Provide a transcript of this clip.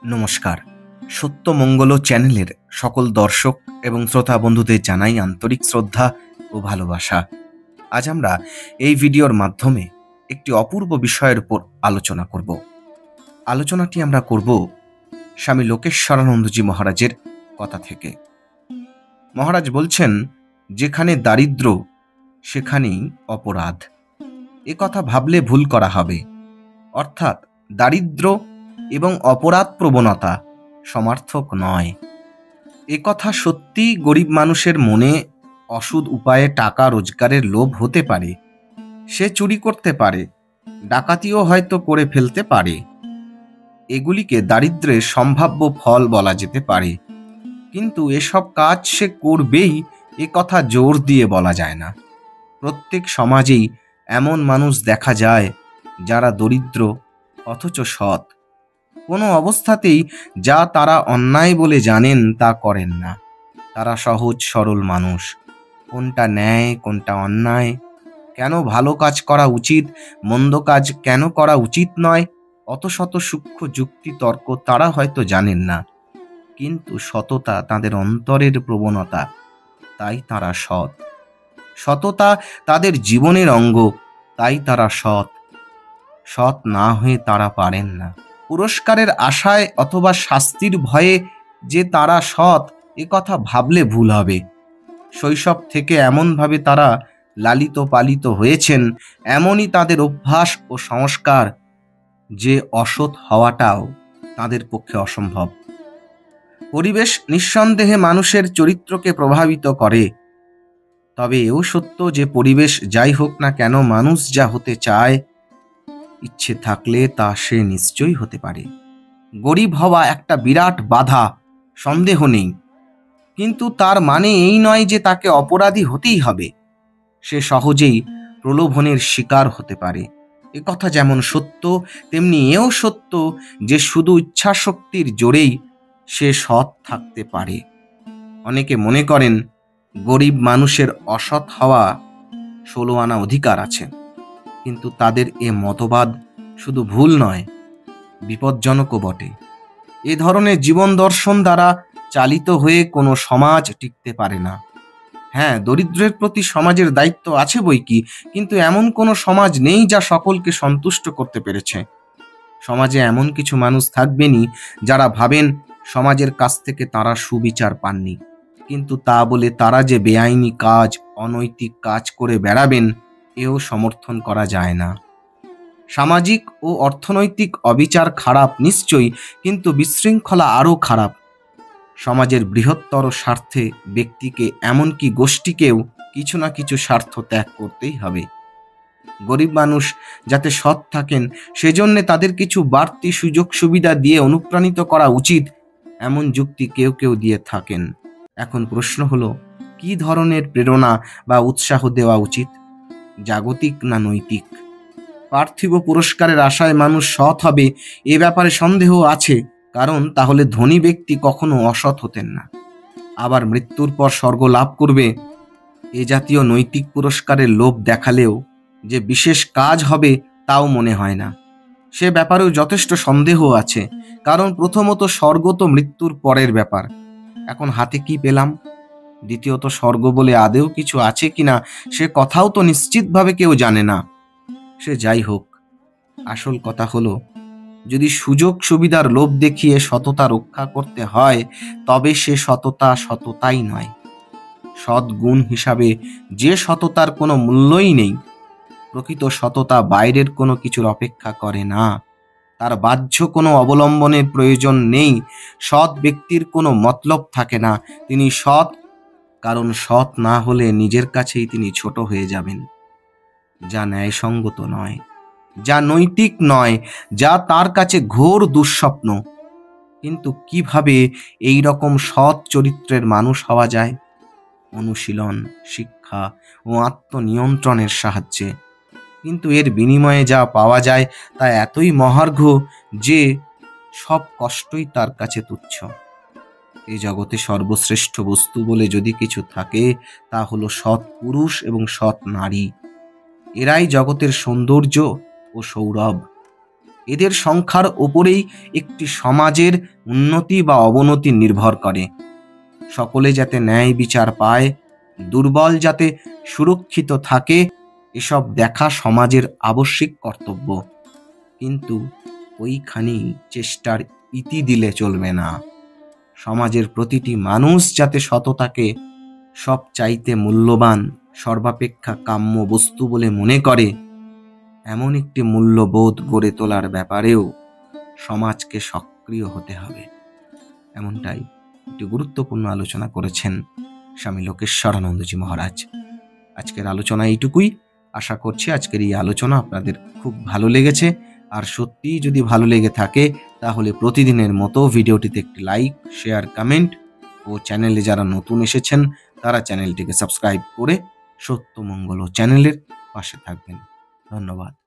নমস্কার। সত্যমঙ্গল চ্যানেলের সকল দর্শক এবং শ্রোতা বন্ধুদের জানাই আন্তরিক শ্রদ্ধা ও ভালোবাসা। আজ আমরা এই ভিডিওর মাধ্যমে একটি অপূর্ব বিষয়ের উপর আলোচনা করব। আলোচনাটি আমরা করব স্বামী লোকেশ্বরানন্দজি মহারাজের কথা থেকে। মহারাজ বলছেন, যেখানে দারিদ্র্য সেখানেই অপরাধ। এ কথা ভাবলে ভুল করা হবে। অর্থাৎ দারিদ্র্য এবং অপরাধ প্রবণতা সমার্থক নয়। এ কথা সত্যি গরিব মানুষের মনে অসৎ উপায়ে টাকা রোজগারের লোভ হতে পারে। সে চুরি করতে পারে, ডাকাতিও হয়তো করে ফেলতে পারে। এগুলিকে দারিদ্র্যের সম্ভাব্য ফল বলা যেতে পারে। কিন্তু এসব কাজ সে করবেই এ কথা জোর দিয়ে বলা যায় না। প্রত্যেক সমাজেই এমন মানুষ দেখা যায় যারা দরিদ্র অথচ সৎ। কোনো অবস্থাতেই যা তারা অন্যায় বলে জানেন তা করেন না। তারা সহজ সরল মানুষ। কোনটা ন্যায়, কোনটা অন্যায়, কেন ভালো কাজ করা উচিত, মন্দ কাজ কেন করা উচিত নয়, অত শত সূক্ষ্ম যুক্তি তর্ক তারা হয়তো জানেন না। কিন্তু সততা তাদের অন্তরের প্রবণতা, তাই তারা সৎ। সততা তাদের জীবনের অঙ্গ, তাই তারা সৎ। সৎ না হয়ে তারা পারেন না। পুরস্কারের আশায় অথবা শাস্তির ভয়ে যে তারা সৎ, এ কথা ভাবলে ভুল হবে। শৈশব থেকে এমনভাবে তারা লালিত পালিত হয়েছেন, এমনই তাদের অভ্যাস ও সংস্কার যে অসৎ হওয়াটাও তাদের পক্ষে অসম্ভব। পরিবেশ নিঃসন্দেহে মানুষের চরিত্রকে প্রভাবিত করে। তবে এও সত্য যে পরিবেশ যাই হোক না কেন, মানুষ যা হতে চায়, ইচ্ছে থাকলে তা সে নিশ্চয়ই হতে পারে। গরিব হওয়া একটা বিরাট বাধা, সন্দেহ নেই। কিন্তু তার মানে এই নয় যে তাকে অপরাধী হতেই হবে। সে সহজেই প্রলোভনের শিকার হতে পারে। এ কথা যেমন সত্য, তেমনি এও সত্য যে শুধু ইচ্ছাশক্তির জোরেই সে সৎ থাকতে পারে। অনেকে মনে করেন গরিব মানুষের অসৎ হওয়া 16 আনা অধিকার আছে। কিন্তু তাদের এ মতবাদ শুধু ভুল নয়, বিপজ্জনকও বটে। এ ধরনের জীবন দর্শন দ্বারা চালিত হয়ে কোনো সমাজ টিকতে পারে না। হ্যাঁ, দরিদ্রের প্রতি সমাজের দায়িত্ব আছে বইকি, কিন্তু এমন কোনো সমাজ নেই যা সকলকে সন্তুষ্ট করতে পেরেছে। সমাজে এমন কিছু মানুষ থাকবেনই যারা ভাবেন সমাজের কাছ থেকে তারা সুবিচার পাননি। কিন্তু তা বলে তারা যে বেআইনি কাজ, অনৈতিক কাজ করে বেড়াবেন, এও সমর্থন করা যায় না। সামাজিক ও অর্থনৈতিক অবিচার খারাপ নিশ্চয়ই, কিন্তু বিশৃঙ্খলা আরও খারাপ। সমাজের বৃহত্তর স্বার্থে ব্যক্তিকে, এমনকি গোষ্ঠীকেও কিছু না কিছু স্বার্থ ত্যাগ করতেই হবে। গরিব মানুষ যাতে সৎ থাকেন, সেজন্যে তাদের কিছু বাড়তি সুযোগ সুবিধা দিয়ে অনুপ্রাণিত করা উচিত, এমন যুক্তি কেউ কেউ দিয়ে থাকেন। এখন প্রশ্ন হলো, কি ধরনের প্রেরণা বা উৎসাহ দেওয়া উচিত? জাগতিক না নৈতিক? পার্থিব পুরস্কারের আশায় মানুষ সৎ হবে, এ ব্যাপারে সন্দেহ আছে। কারণ তাহলে ধনী ব্যক্তি কখনো অসৎ হতেন না। আবার মৃত্যুর পর স্বর্গ লাভ করবে, এ জাতীয় নৈতিক পুরস্কারের লোভ দেখালেও যে বিশেষ কাজ হবে তাও মনে হয় না। সে ব্যাপারেও যথেষ্ট সন্দেহ আছে। কারণ প্রথমত স্বর্গ তো মৃত্যুর পরের ব্যাপার। এখন হাতে কি পেলাম? দ্বিতীয়ত স্বর্গ বলে আদেও কিছু আছে কিনা সে কথাও তো নিশ্চিতভাবে কেউ জানে না। সে যাই হোক, আসল কথা হলো, যদি সুযোগ সুবিধার লোভ দেখিয়ে সততা রক্ষা করতে হয়, তবে সে সততা সততাই নয়। সৎ গুণ হিসাবে যে সততার কোনো মূল্যই নেই। প্রকৃত সততা বাইরের কোনো কিছুর অপেক্ষা করে না। তার বাহ্য কোনো অবলম্বনের প্রয়োজন নেই। সৎ ব্যক্তির কোনো মতলব থাকে না। তিনি সৎ কারণ সৎ না হলে নিজের কাছেই তিনি ছোট হয়ে যাবেন। যা ন্যায়সঙ্গত নয়, যা নৈতিক নয়, যা তার কাছে ঘোর দুঃস্বপ্ন। কিন্তু কিভাবে এই রকম সৎ চরিত্রের মানুষ হওয়া যায়? অনুশীলন, শিক্ষা ও আত্মনিয়ন্ত্রণের সাহায্যে। কিন্তু এর বিনিময়ে যা পাওয়া যায় তা এতই মহার্ঘ যে সব কষ্টই তার কাছে তুচ্ছ। এই জগতে সর্বশ্রেষ্ঠ বস্তু বলে যদি কিছু থাকে, তা হলো সৎ পুরুষ এবং সৎ নারী। এরাই জগতের সৌন্দর্য ও সৌরভ। এদের সংখ্যার ওপরেই একটি সমাজের উন্নতি বা অবনতি নির্ভর করে। সকলে যাতে ন্যায় বিচার পায়, দুর্বল যাতে সুরক্ষিত থাকে, এসব দেখা সমাজের আবশ্যিক কর্তব্য। কিন্তু ওইখানি চেষ্টার ইতি দিলে চলবে না। সমাজের প্রতিটি মানুষ যাতে সততাকে সব চাইতে মূল্যবান, সর্বাপেক্ষা কাম্য বস্তু বলে মনে করে, এমন একটি মূল্যবোধ গড়ে তোলার ব্যাপারেও সমাজকে সক্রিয় হতে হবে। এমনটাই একটি গুরুত্বপূর্ণ আলোচনা করেছেন স্বামী লোকেশ্বরানন্দজি মহারাজ। আজকের আলোচনা এইটুকুই। আশা করছি আজকের এই আলোচনা আপনাদের খুব ভালো লেগেছে। আর সত্যিই যদি ভালো লেগে থাকে তাহলে প্রতিদিনের মতো ভিডিওটিতে একটি লাইক, শেয়ার, কমেন্ট ও চ্যানেলে যারা নতুন এসেছেন তারা চ্যানেলটিকে সাবস্ক্রাইব করে সত্যমঙ্গল চ্যানেলের পাশে থাকবেন। ধন্যবাদ।